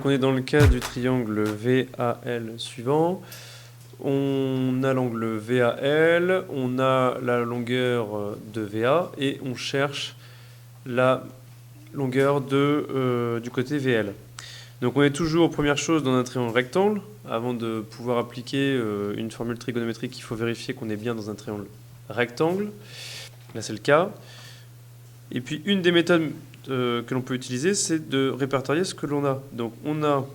on est dans le cas du triangle VAL suivant. On a l'angle VAL, on a la longueur de VA et on cherche la longueur du côté VL. Donc on est toujours, première chose, dans un triangle rectangle. Avant de pouvoir appliquer une formule trigonométrique, il faut vérifier qu'on est bien dans un triangle rectangle. Là c'est le cas. Et puis une des méthodes que l'on peut utiliser, c'est de répertorier ce que l'on a. Donc on a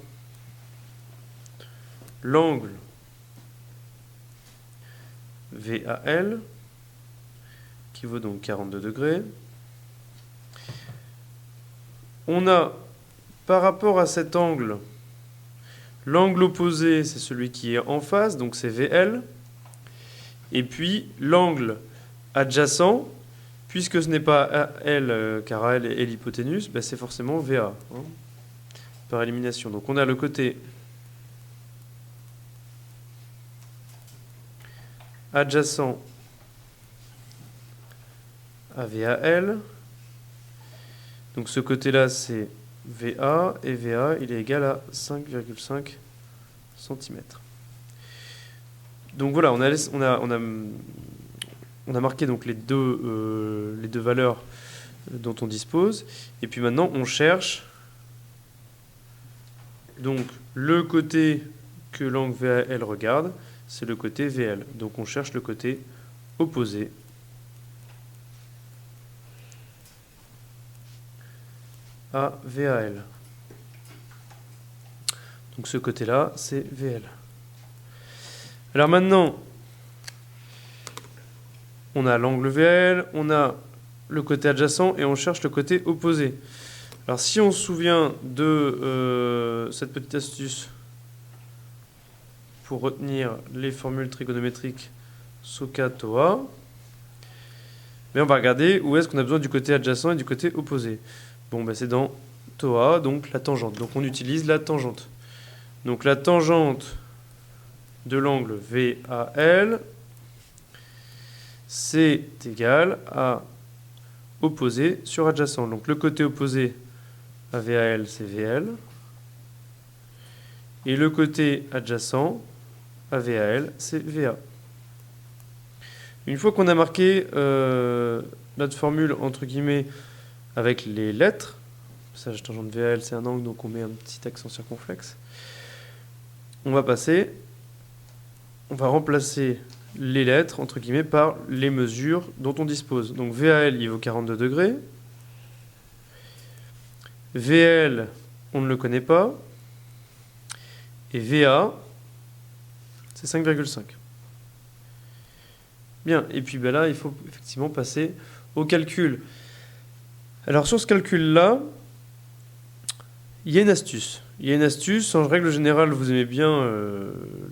l'angle VAL qui vaut donc 42 degrés. On a par rapport à cet angle, l'angle opposé, c'est celui qui est en face, donc c'est VL. Et puis l'angle adjacent, puisque ce n'est pas AL, car AL est l'hypoténuse, ben c'est forcément VA, hein, par élimination. Donc on a le côté adjacent à VAL. Donc ce côté-là, c'est VA, et VA, il est égal à 5,5 cm. Donc voilà, on a marqué donc les deux valeurs dont on dispose. Et puis maintenant, on cherche donc le côté que l'angle VAL regarde, c'est le côté VL. Donc on cherche le côté opposé à VAL. Donc ce côté-là, c'est VL. Alors maintenant, on a l'angle VL, on a le côté adjacent et on cherche le côté opposé. Alors si on se souvient de cette petite astuce pour retenir les formules trigonométriques SOHCAHTOA, on va regarder où est-ce qu'on a besoin du côté adjacent et du côté opposé. Bon, ben c'est dans TOA, donc la tangente. Donc on utilise la tangente. Donc la tangente de l'angle VAL, c'est égal à opposé sur adjacent. Donc le côté opposé à VAL, c'est VL. Et le côté adjacent à VAL, c'est VA. Une fois qu'on a marqué notre formule, entre guillemets, avec les lettres, passage tangente VAL, c'est un angle, donc on met un petit accent circonflexe. On va remplacer les lettres, entre guillemets, par les mesures dont on dispose. Donc VAL, il vaut 42 degrés. VL, on ne le connaît pas. Et VA, c'est 5,5. Bien, et puis ben là, il faut effectivement passer au calcul. Alors sur ce calcul-là, il y a une astuce. Il y a une astuce, en règle générale, vous aimez bien,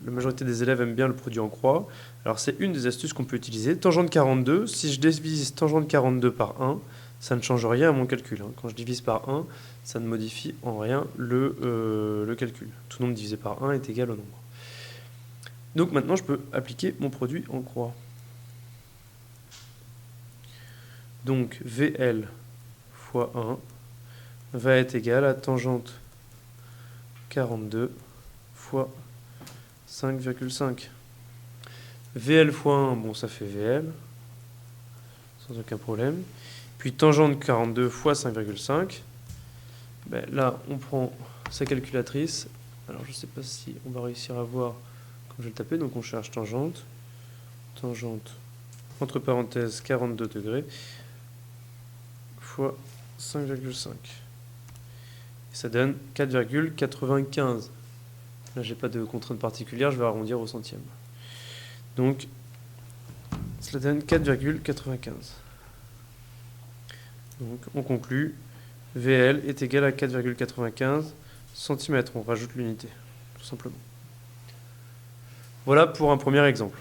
la majorité des élèves aiment bien le produit en croix. Alors c'est une des astuces qu'on peut utiliser. Tangente 42, si je divise tangente 42 par 1, ça ne change rien à mon calcul. Quand je divise par 1, ça ne modifie en rien le calcul. Tout nombre divisé par 1 est égal au nombre. Donc maintenant, je peux appliquer mon produit en croix. Donc VL fois 1 va être égal à tangente 42 fois 5,5. VL fois 1, bon, ça fait VL, sans aucun problème. Puis tangente 42 fois 5,5. Ben, là, on prend sa calculatrice. Alors, je ne sais pas si on va réussir à voir quand je vais le taper. Donc, on cherche tangente, entre parenthèses, 42 degrés, fois 5,5. Et ça donne 4,95. Là, j'ai pas de contrainte particulière, je vais arrondir au centième. Donc, cela donne 4,95. Donc, on conclut, VL est égal à 4,95 cm. On rajoute l'unité, tout simplement. Voilà pour un premier exemple.